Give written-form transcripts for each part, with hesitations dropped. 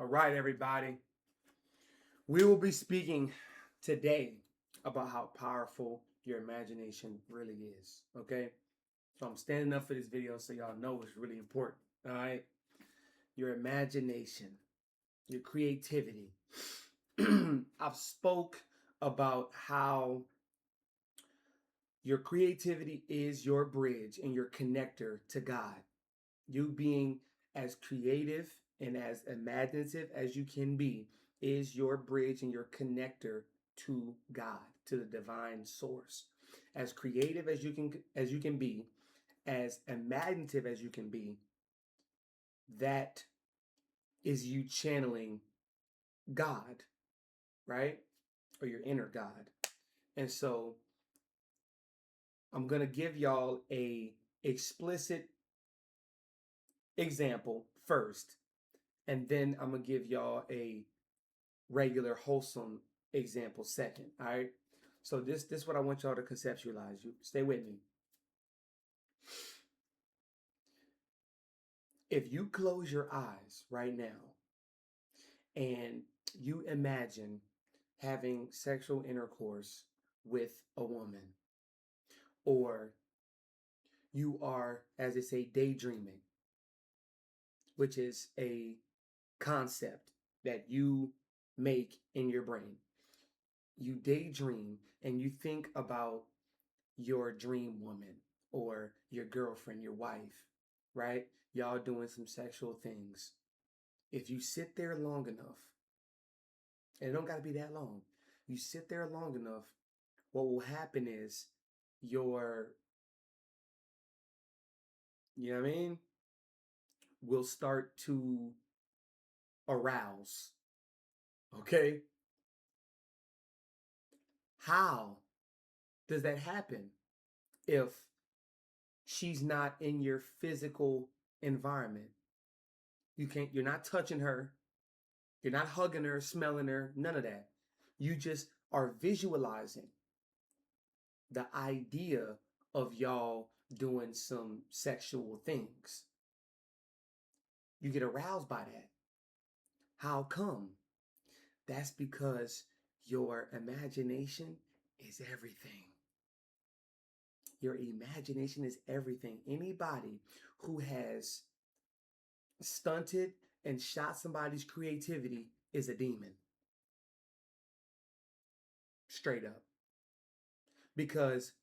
All right, everybody. We will be speaking today about how powerful your imagination really is. Okay? So I'm standing up for this video so y'all know it's really important. All right? Your imagination, your creativity. I've spoke about how your creativity is your bridge and your connector to God. You being as creative and as imaginative as you can be is your bridge and your connector to God, to the divine source. As creative as you can be, as imaginative as you can be, that is you channeling God, right? Or your inner God. And so I'm going to give y'all a explicit example first, and then I'm going to give y'all a regular wholesome example second. All right. So this is what I want y'all to conceptualize. You stay with me. If you close your eyes right now and you imagine having sexual intercourse with a woman, or you are, as they say, daydreaming, which is a concept that you make in your brain. You daydream and you think about your dream woman or your girlfriend, your wife, right? Y'all doing some sexual things. If you sit there long enough, and it don't got to be that long, you sit there long enough, what will happen is your, you know what I mean, will start to arouse. Okay? How does that happen if she's not in your physical environment? You're not touching her. You're not hugging her, smelling her, none of that. You just are visualizing the idea of y'all doing some sexual things. You get aroused by that. How come? That's because your imagination is everything. Your imagination is everything. Anybody who has stunted and shot somebody's creativity is a demon. Straight up. Because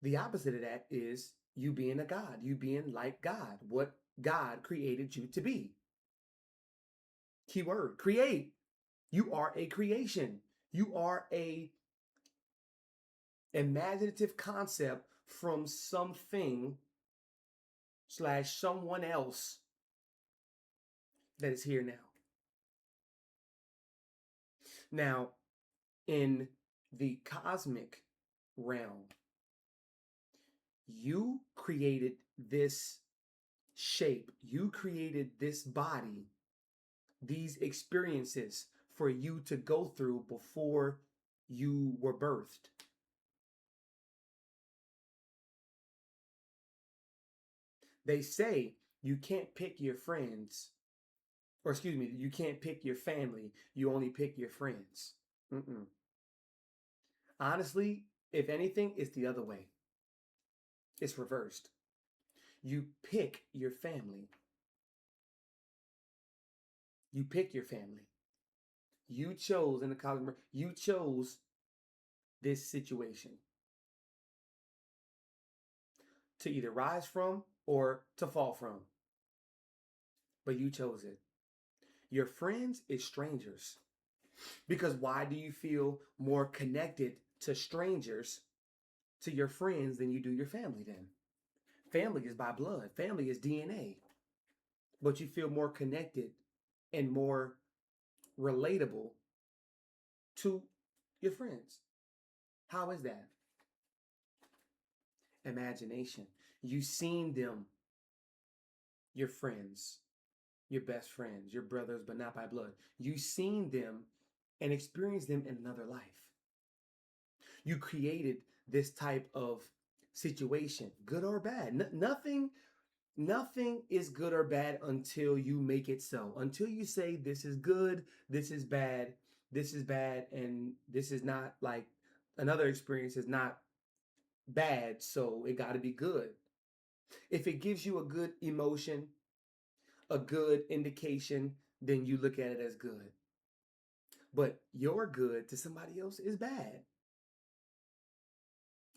the opposite of that is you being a God, you being like God, what God created you to be. Keyword, create. You are a creation. You are a imaginative concept from something / someone else that is here now. Now, in the cosmic realm, you created this shape, you created this body, these experiences for you to go through before you were birthed. They say you can't pick your friends, or excuse me, you can't pick your family, you only pick your friends. Honestly, if anything, it's the other way. It's reversed. You pick your family. You pick your family. You chose in the cosmic, you chose this situation to either rise from or to fall from. But you chose it. Your friends is strangers. Because why do you feel more connected to strangers, to your friends, than you do your family then? Family is by blood. Family is DNA. But you feel more connected and more relatable to your friends. How is that? Imagination. You've seen them, your friends, your best friends, your brothers, but not by blood. You've seen them and experienced them in another life. You created this type of situation, good or bad. Nothing Nothing is good or bad until you make it so. Until you say this is good, this is bad, and this is not like another experience is not bad, so it got to be good. If it gives you a good emotion, a good indication, then you look at it as good. But your good to somebody else is bad,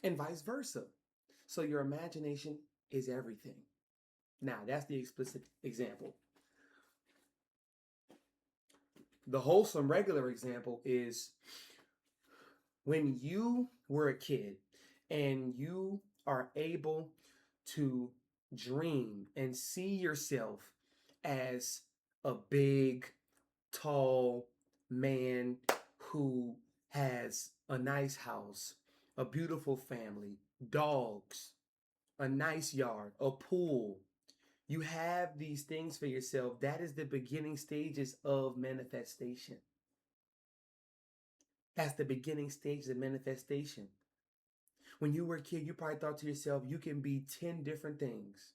and vice versa. So your imagination is everything. Now, that's the explicit example. The wholesome regular example is when you were a kid and you are able to dream and see yourself as a big, tall man who has a nice house, a beautiful family, dogs, a nice yard, a pool. You have these things for yourself. That is the beginning stages of manifestation. That's the beginning stages of manifestation. When you were a kid, you probably thought to yourself, you can be 10 different things,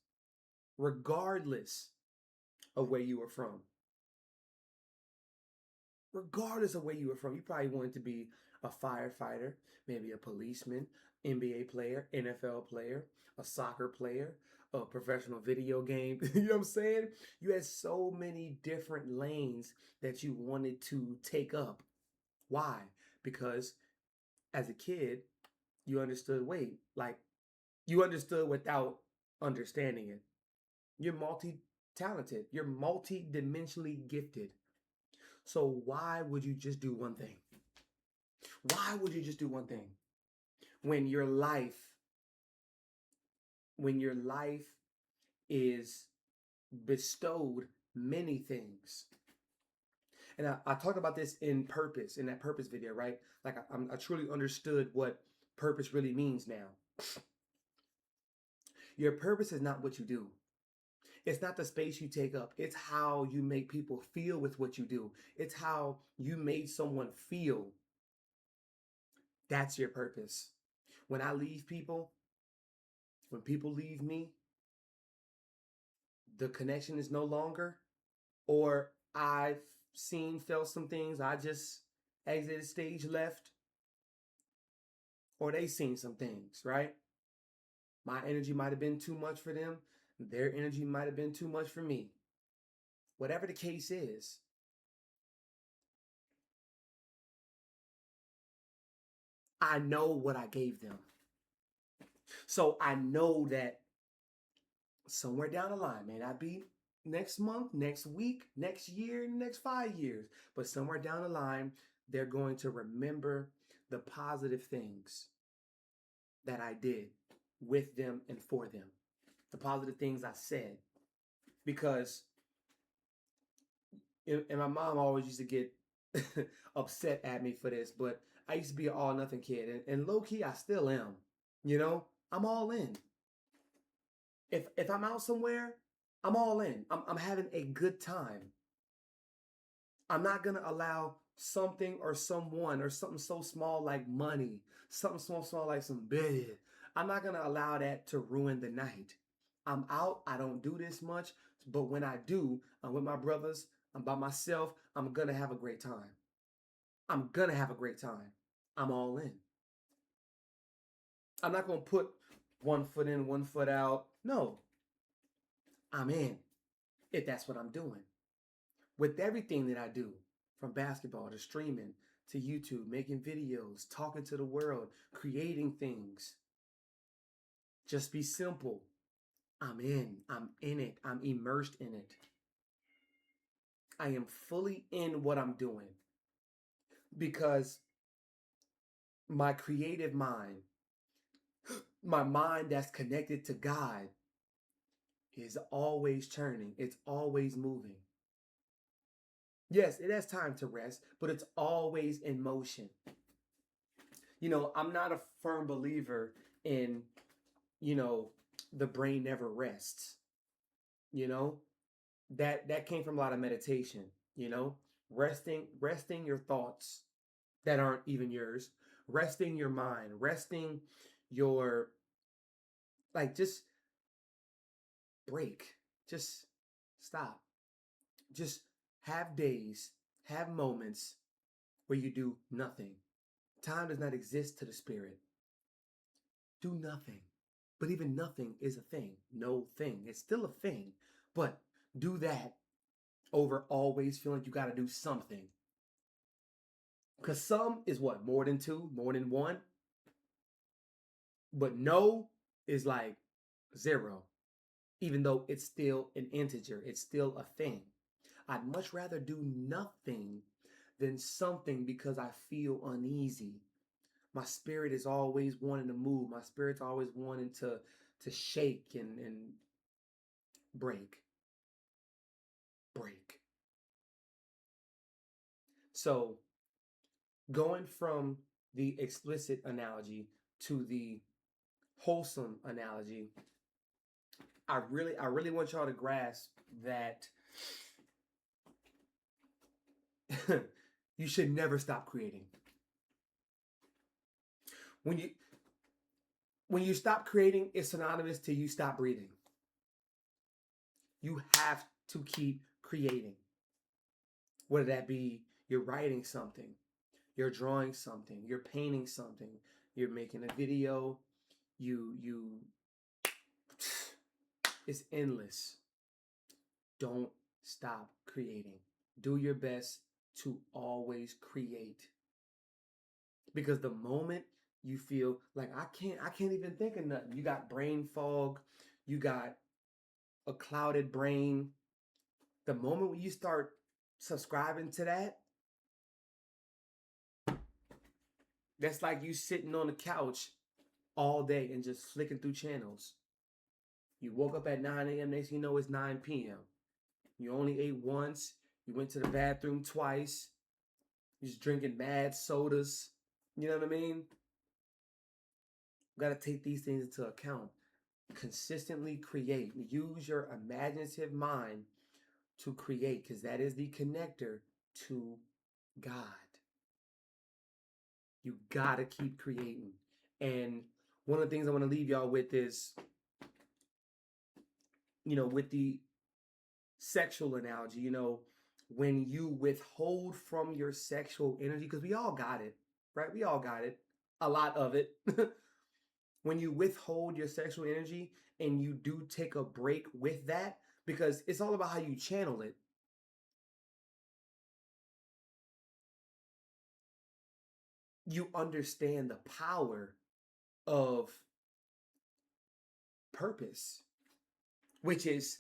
regardless of where you were from. Regardless of where you were from, you probably wanted to be a firefighter, maybe a policeman, NBA player, NFL player, a soccer player, a professional video game. You know what I'm saying? You had so many different lanes that you wanted to take up. Why? Because as a kid, you understood, wait, like you understood without understanding it. You're multi-talented. You're multi-dimensionally gifted. So why would you just do one thing? Why would you just do one thing? When your life is bestowed many things. And I talked about this in that purpose video, right? Like I truly understood what purpose really means now. Your purpose is not what you do. It's not the space you take up. It's how you make people feel with what you do. It's how you made someone feel. That's your purpose. When I leave people, when people leave me, the connection is no longer, or I've felt some things, I just exited stage left, or they seen some things, right? My energy might have been too much for them. Their energy might have been too much for me. Whatever the case is, I know what I gave them. So I know that somewhere down the line, may not be next month, next week, next year, next 5 years, but somewhere down the line, they're going to remember the positive things that I did with them and for them, the positive things I said. Because, and my mom always used to get upset at me for this, but I used to be an all nothing kid, and low key, I still am. You know, I'm all in. If I'm out somewhere, I'm all in. I'm having a good time. I'm not gonna allow something or someone or something so small like money, something small like some bed. I'm not gonna allow that to ruin the night. I'm out. I don't do this much, but when I do, I'm with my brothers. I'm by myself. I'm gonna have a great time. I'm gonna have a great time. I'm all in. I'm not gonna put one foot in, one foot out. No, I'm in. If that's what I'm doing. With everything that I do, from basketball to streaming to YouTube, making videos, talking to the world, creating things. Just be simple. I'm in it. I'm immersed in it. I am fully in what I'm doing because my creative mind, my mind that's connected to God, is always churning. It's always moving. Yes, it has time to rest, but it's always in motion. You know, I'm not a firm believer in, the brain never rests. You know, that came from a lot of meditation, resting your thoughts that aren't even yours, resting your mind, resting your, like, just break. Just stop. Just have days, have moments where you do nothing. Time does not exist to the spirit. Do nothing. But even nothing is a thing. No thing. It's still a thing. But do that over always feeling you got to do something. Because some is what? More than two? More than one? But no is like 0. Even though it's still an integer. It's still a thing. I'd much rather do nothing than something because I feel uneasy. My spirit is always wanting to move. My spirit's always wanting to shake and break. Break. So going from the explicit analogy to the wholesome analogy, I really want y'all to grasp that you should never stop creating. When you stop creating, it's synonymous to you stop breathing. You have to keep creating. Whether that be you're writing something, you're drawing something, you're painting something, you're making a video, it's endless. Don't stop creating. Do your best to always create. Because the moment you feel like I can't even think of nothing. You got brain fog, you got a clouded brain. The moment when you start subscribing to that, that's like you sitting on the couch all day and just flicking through channels. You woke up at 9 a.m. Next thing you know, it's 9 p.m. You only ate once. You went to the bathroom twice. You're just drinking mad sodas. You know what I mean? Got to take these things into account. Consistently create. Use your imaginative mind to create, because that is the connector to God. You got to keep creating. And one of the things I want to leave y'all with is, with the sexual analogy, when you withhold from your sexual energy, because we all got it, right? We all got it. A lot of it. When you withhold your sexual energy and you do take a break with that, because it's all about how you channel it. You understand the power of purpose, which is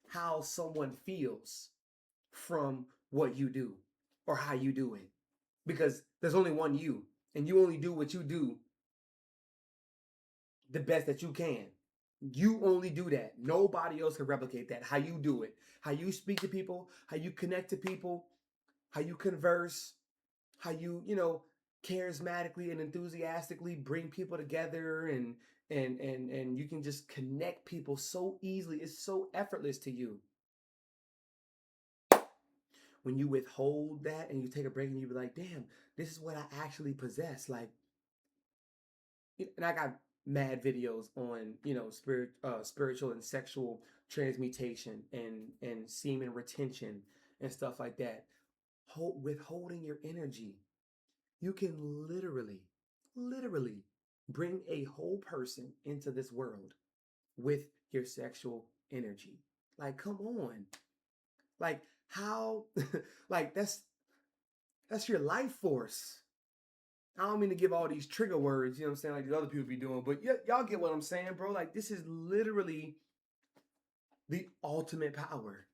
how someone feels from what you do or how you do it. Because there's only one you, and you only do what you do the best that you can. You only do that. Nobody else can replicate that. How you do it, how you speak to people, how you connect to people, how you converse, how you, charismatically and enthusiastically bring people together, and you can just connect people so easily. It's so effortless to you. When you withhold that and you take a break and you be like, damn, this is what I actually possess. Like, and I got mad videos on, spiritual and sexual transmutation and semen retention and stuff like that. Withholding your energy. You can literally bring a whole person into this world with your sexual energy. Like, come on. Like, how, like, that's your life force. I don't mean to give all these trigger words, you know what I'm saying, like these other people be doing, but y'all get what I'm saying, bro. Like, this is literally the ultimate power.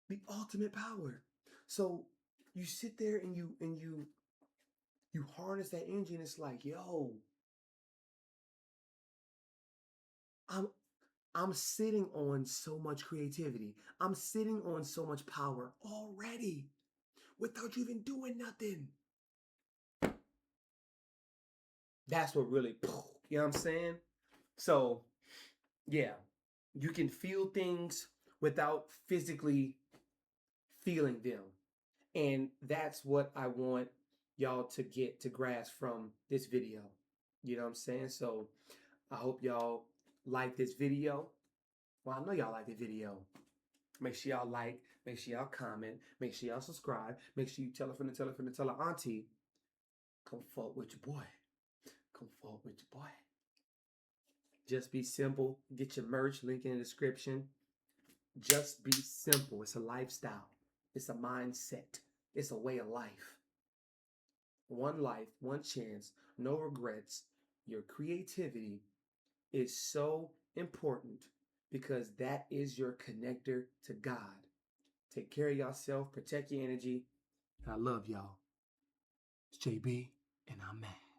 The ultimate power. So you sit there and you harness that energy, and it's like, yo, I'm sitting on so much creativity. I'm sitting on so much power already without you even doing nothing. That's what really, you know what I'm saying? So, yeah, you can feel things without physically feeling them. And that's what I want y'all to grasp from this video. You know what I'm saying? So I hope y'all like this video. Well, I know y'all like the video. Make sure y'all like, make sure y'all comment, make sure y'all subscribe, make sure you tell a friend, tell a auntie. Come forward with your boy. Come forward with your boy. Just be simple. Get your merch, link in the description. Just be simple. It's a lifestyle. It's a mindset. It's a way of life. One life, one chance, no regrets. Your creativity is so important because that is your connector to God. Take care of yourself, protect your energy. I love y'all. It's JB, and I'm Matt.